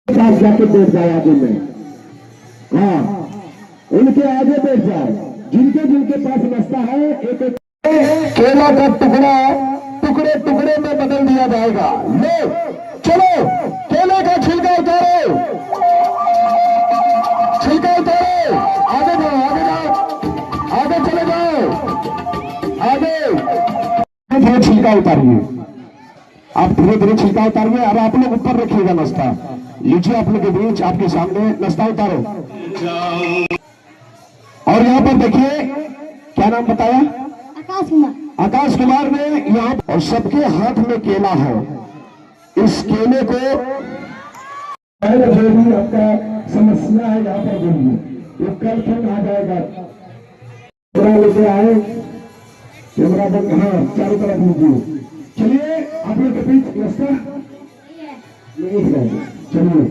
पास जाके बैठ जाए आगे में, हाँ उनके आगे बैठ जाए। जिनके जिनके पास नाश्ता है एक एक केला का टुकड़ा टुकड़े टुकड़े में बदल दिया जाएगा। ले चलो केले का छिलका उतारो, छिलका उतारो, आगे जाओ, आगे जाओ, आगे चले जाओ, आगे धीरे छिलका उतारिए। आप धीरे धीरे छिलका उतारिए। अब आप लोग ऊपर रखिएगा नाश्ता। लीजिए आप लोग के बीच आपके सामने नाश्ता उतारो। और यहाँ पर देखिए क्या नाम बताया? आकाश कुमार। आकाश कुमार ने यहाँ और सबके हाथ में केला है। इस केले को जो भी आपका समस्या है यहाँ पर बोलिए, ये कल तक आ जाएगा। लेके आए कैमरा बंद, हाँ चारों तरफ लीजिए। चलिए आप लोग के बीच नाश्ता चलिए चलिए।